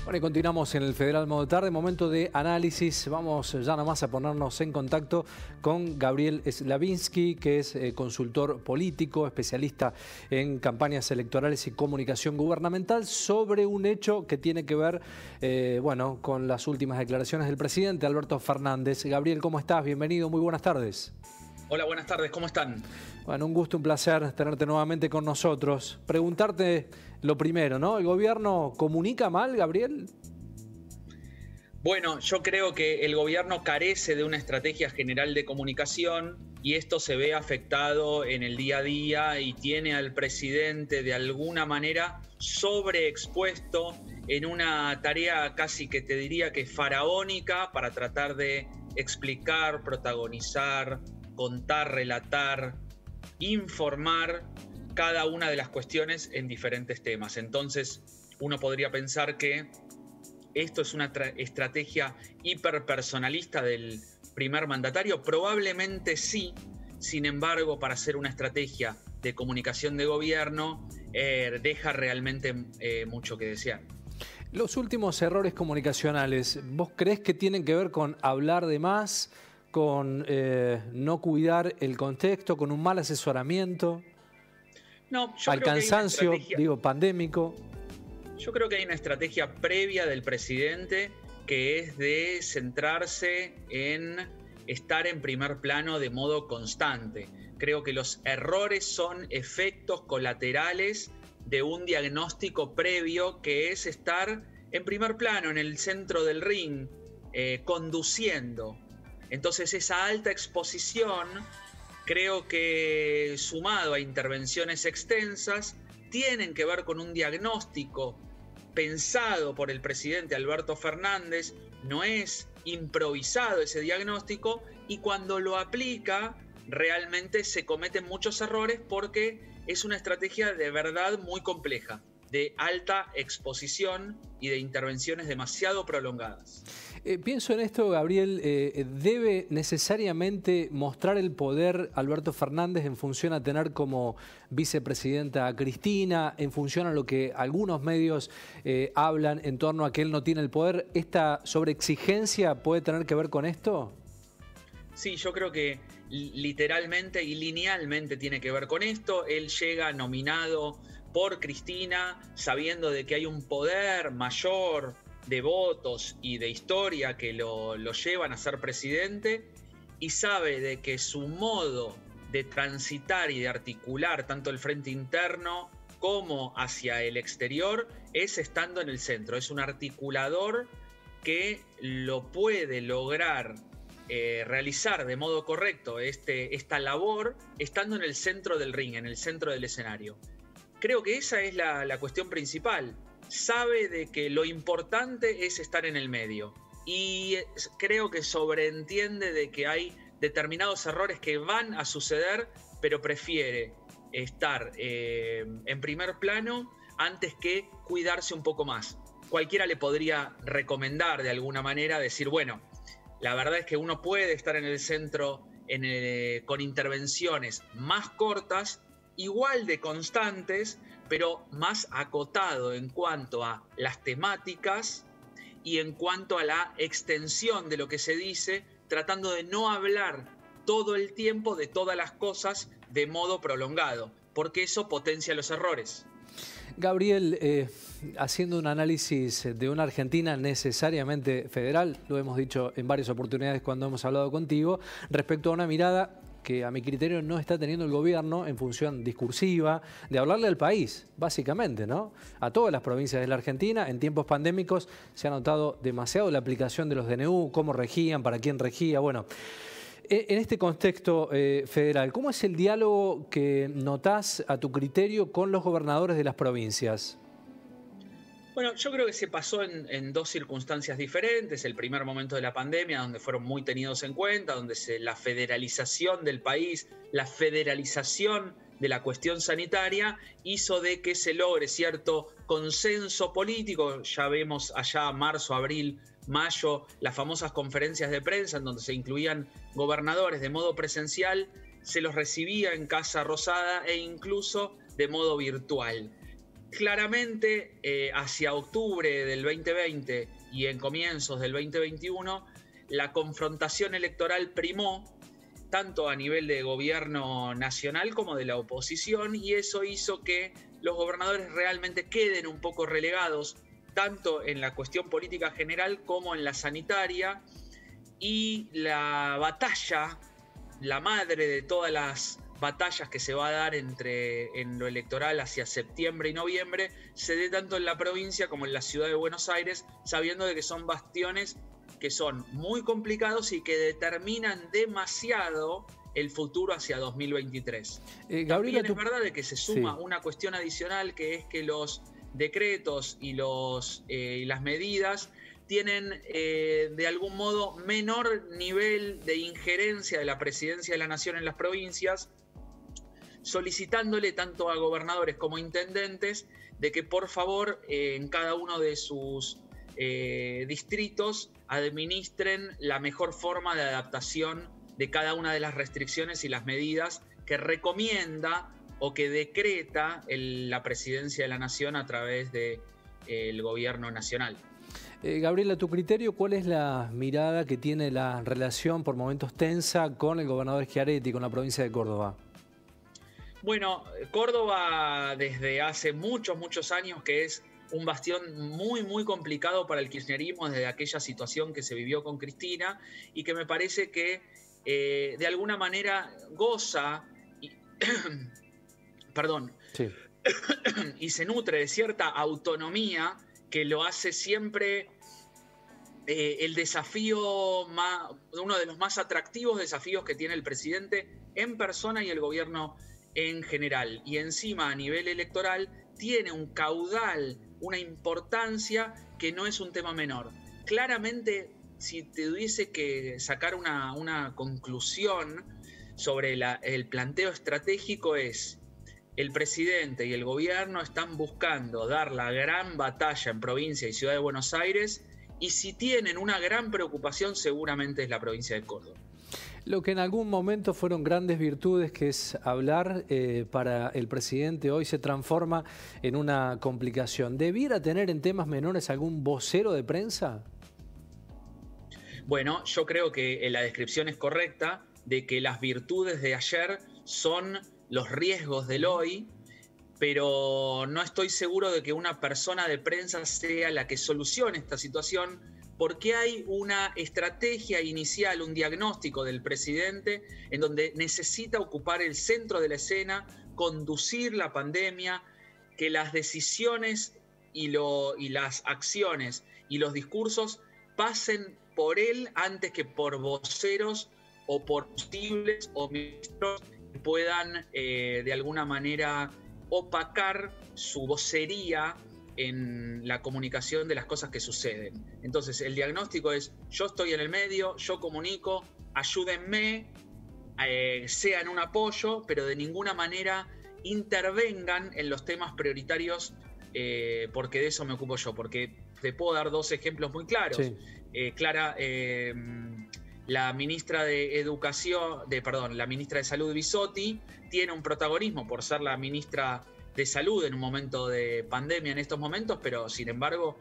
Bueno, y continuamos en el Federal Modo Tarde, momento de análisis. Vamos ya nomás a ponernos en contacto con Gabriel Slavinsky, que es consultor político, especialista en campañas electorales y comunicación gubernamental, sobre un hecho que tiene que ver, bueno, con las últimas declaraciones del presidente Alberto Fernández. Gabriel, ¿cómo estás? Bienvenido, muy buenas tardes. Hola, buenas tardes, ¿cómo están? Bueno, un gusto, un placer tenerte nuevamente con nosotros. Preguntarte lo primero, ¿no? ¿El gobierno comunica mal, Gabriel? Bueno, yo creo que el gobierno carece de una estrategia general de comunicación y esto se ve afectado en el día a día y tiene al presidente de alguna manera sobreexpuesto en una tarea casi que te diría que faraónica para tratar de explicar, protagonizar, contar, relatar, informar cada una de las cuestiones en diferentes temas. Entonces, uno podría pensar que esto es una estrategia hiperpersonalista del primer mandatario. Probablemente sí. Sin embargo, para hacer una estrategia de comunicación de gobierno, deja realmente mucho que desear. Los últimos errores comunicacionales, ¿vos creés que tienen que ver con hablar de más, con no cuidar el contexto, con un mal asesoramiento, no, yo al creo cansancio, pandémico? Yo creo que hay una estrategia previa del presidente que es de centrarse en estar en primer plano de modo constante. Creo que los errores son efectos colaterales de un diagnóstico previo que es estar en primer plano, en el centro del ring, conduciendo. Entonces esa alta exposición, creo que sumado a intervenciones extensas, tienen que ver con un diagnóstico pensado por el presidente Alberto Fernández, no es improvisado ese diagnóstico, y cuando lo aplica realmente se cometen muchos errores porque es una estrategia de verdad muy compleja, de alta exposición y de intervenciones demasiado prolongadas. Pienso en esto, Gabriel, ¿debe necesariamente mostrar el poder Alberto Fernández en función a tener como vicepresidenta a Cristina, en función a lo que algunos medios hablan en torno a que él no tiene el poder? ¿Esta sobreexigencia puede tener que ver con esto? Sí, yo creo que literalmente y linealmente tiene que ver con esto. Él llega nominado por Cristina, sabiendo de que hay un poder mayor de votos y de historia que lo llevan a ser presidente, y sabe de que su modo de transitar y de articular tanto el frente interno como hacia el exterior es estando en el centro. Es un articulador que lo puede lograr realizar de modo correcto esta labor estando en el centro del ring, en el centro del escenario. Creo que esa es la cuestión principal. Sabe de que lo importante es estar en el medio y creo que sobreentiende de que hay determinados errores que van a suceder, pero prefiere estar en primer plano antes que cuidarse un poco más. Cualquiera le podría recomendar de alguna manera decir, bueno, la verdad es que uno puede estar en el centro con intervenciones más cortas, igual de constantes, pero más acotado en cuanto a las temáticas y en cuanto a la extensión de lo que se dice, tratando de no hablar todo el tiempo de todas las cosas de modo prolongado, porque eso potencia los errores. Gabriel, haciendo un análisis de una Argentina necesariamente federal, lo hemos dicho en varias oportunidades cuando hemos hablado contigo, respecto a una mirada que a mi criterio no está teniendo el gobierno en función discursiva, de hablarle al país, básicamente, ¿no? A todas las provincias de la Argentina. En tiempos pandémicos se ha notado demasiado la aplicación de los DNU, cómo regían, para quién regía. Bueno, en este contexto federal, ¿cómo es el diálogo que notás a tu criterio con los gobernadores de las provincias? Bueno, yo creo que se pasó en dos circunstancias diferentes. El primer momento de la pandemia, donde fueron muy tenidos en cuenta, donde la federalización del país, la federalización de la cuestión sanitaria hizo de que se logre cierto consenso político. Ya vemos allá marzo, abril, mayo, las famosas conferencias de prensa en donde se incluían gobernadores de modo presencial, se los recibía en Casa Rosada e incluso de modo virtual. claramente hacia octubre del 2020 y en comienzos del 2021, la confrontación electoral primó tanto a nivel de gobierno nacional como de la oposición, y eso hizo que los gobernadores realmente queden un poco relegados, tanto en la cuestión política general como en la sanitaria, y la batalla, la madre de todas las batallas que se va a dar en lo electoral hacia septiembre y noviembre, se dé tanto en la provincia como en la ciudad de Buenos Aires, sabiendo de que son bastiones que son muy complicados y que determinan demasiado el futuro hacia 2023. Gabriela, también es verdad de que se suma una cuestión adicional, que es que los decretos y las medidas tienen de algún modo menor nivel de injerencia de la Presidencia de la Nación en las provincias, solicitándole tanto a gobernadores como intendentes de que por favor en cada uno de sus distritos administren la mejor forma de adaptación de cada una de las restricciones y las medidas que recomienda o que decreta la Presidencia de la Nación a través del Gobierno Nacional. Gabriela, a tu criterio, ¿cuál es la mirada que tiene la relación por momentos tensa con el gobernador Schiaretti, con la provincia de Córdoba? Bueno, Córdoba desde hace muchos años que es un bastión muy, muy complicado para el kirchnerismo desde aquella situación que se vivió con Cristina, y que me parece que de alguna manera goza y se nutre de cierta autonomía que lo hace siempre el desafío uno de los más atractivos desafíos que tiene el presidente en persona y el gobierno en general. Y encima a nivel electoral tiene un caudal, una importancia que no es un tema menor. Claramente, si te tuviese que sacar una conclusión sobre el planteo estratégico, es: el presidente y el gobierno están buscando dar la gran batalla en provincia y ciudad de Buenos Aires, y si tienen una gran preocupación seguramente es la provincia de Córdoba. Lo que en algún momento fueron grandes virtudes, que es hablar, para el presidente hoy se transforma en una complicación. ¿Debiera tener en temas menores algún vocero de prensa? Bueno, yo creo que la descripción es correcta, de que las virtudes de ayer son los riesgos del hoy, pero no estoy seguro de que una persona de prensa sea la que solucione esta situación, porque hay una estrategia inicial, un diagnóstico del presidente en donde necesita ocupar el centro de la escena, conducir la pandemia, que las decisiones y las acciones y los discursos pasen por él antes que por voceros o por posibles o ministros que puedan de alguna manera opacar su vocería en la comunicación de las cosas que suceden. Entonces el diagnóstico es: yo estoy en el medio, yo comunico, ayúdenme, sean un apoyo, pero de ninguna manera intervengan en los temas prioritarios, porque de eso me ocupo yo. Porque te puedo dar dos ejemplos muy claros. Sí. La ministra de la ministra de Salud, Bisotti, tiene un protagonismo por ser la ministra de Salud en un momento de pandemia en estos momentos, pero sin embargo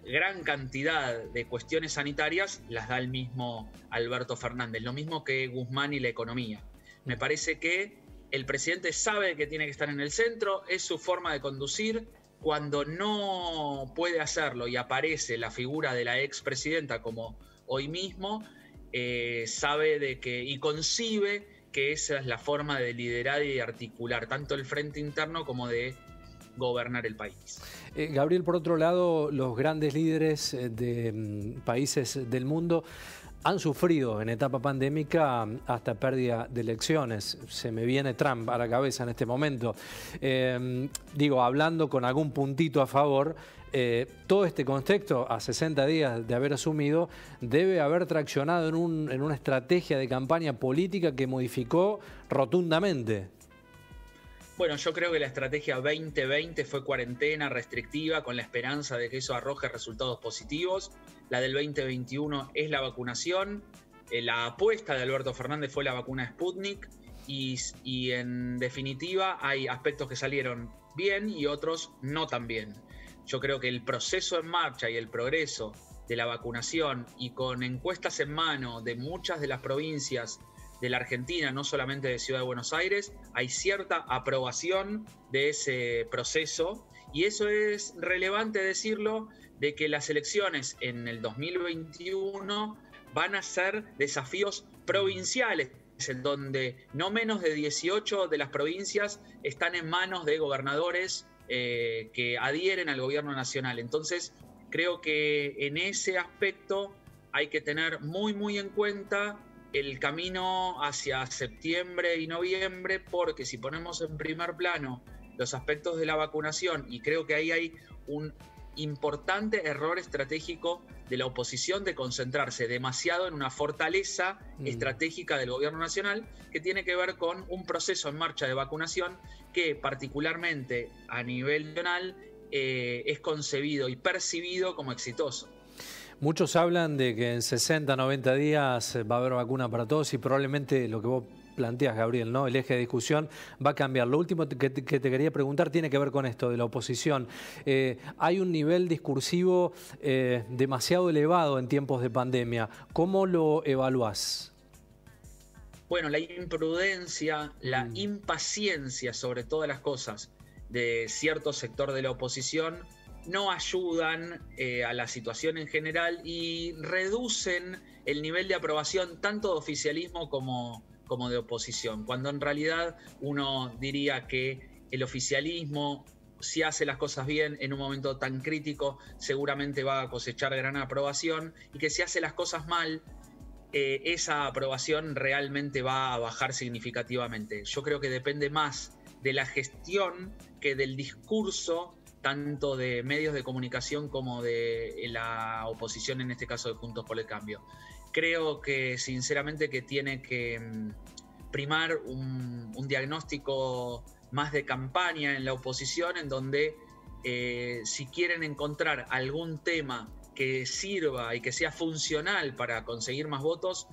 gran cantidad de cuestiones sanitarias las da el mismo Alberto Fernández, lo mismo que Guzmán y la economía. Me parece que el presidente sabe que tiene que estar en el centro, es su forma de conducir. Cuando no puede hacerlo y aparece la figura de la expresidenta como hoy mismo, sabe de que y concibe que esa es la forma de liderar y de articular tanto el frente interno como de gobernar el país. Gabriel, por otro lado, los grandes líderes de países del mundo han sufrido en etapa pandémica hasta pérdida de elecciones. Se me viene Trump a la cabeza en este momento. Hablando con algún puntito a favor, todo este contexto, a 60 días de haber asumido, debe haber traccionado en una estrategia de campaña política que modificó rotundamente. Bueno, yo creo que la estrategia 2020 fue cuarentena restrictiva con la esperanza de que eso arroje resultados positivos. La del 2021 es la vacunación. La apuesta de Alberto Fernández fue la vacuna Sputnik y en definitiva hay aspectos que salieron bien y otros no tan bien. Yo creo que el proceso en marcha y el progreso de la vacunación, y con encuestas en mano de muchas de las provincias de la Argentina, no solamente de Ciudad de Buenos Aires, hay cierta aprobación de ese proceso, y eso es relevante decirlo, de que las elecciones en el 2021 van a ser desafíos provinciales, en donde no menos de 18 de las provincias están en manos de gobernadores que adhieren al gobierno nacional. Entonces, creo que en ese aspecto hay que tener muy en cuenta el camino hacia septiembre y noviembre, porque si ponemos en primer plano los aspectos de la vacunación, y creo que ahí hay un importante error estratégico de la oposición de concentrarse demasiado en una fortaleza estratégica del gobierno nacional, que tiene que ver con un proceso en marcha de vacunación que particularmente a nivel nacional es concebido y percibido como exitoso. Muchos hablan de que en 60, 90 días va a haber vacuna para todos, y probablemente lo que vos planteas, Gabriel, ¿no? El eje de discusión va a cambiar. Lo último que te quería preguntar tiene que ver con esto de la oposición. Hay un nivel discursivo demasiado elevado en tiempos de pandemia. ¿Cómo lo evaluás? Bueno, la imprudencia, la impaciencia sobre todas las cosas de cierto sector de la oposición no ayudan a la situación en general y reducen el nivel de aprobación tanto de oficialismo como de oposición, cuando en realidad uno diría que el oficialismo, si hace las cosas bien en un momento tan crítico, seguramente va a cosechar gran aprobación, y que si hace las cosas mal, esa aprobación realmente va a bajar significativamente. Yo creo que depende más de la gestión que del discurso, tanto de medios de comunicación como de la oposición, en este caso de Juntos por el Cambio. Creo que sinceramente que tiene que primar un diagnóstico más de campaña en la oposición, en donde si quieren encontrar algún tema que sirva y que sea funcional para conseguir más votos,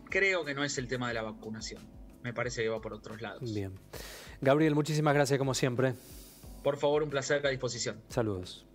creo que no es el tema de la vacunación. Me parece que va por otros lados. Bien. Gabriel, muchísimas gracias como siempre. Por favor, un placer, a disposición. Saludos.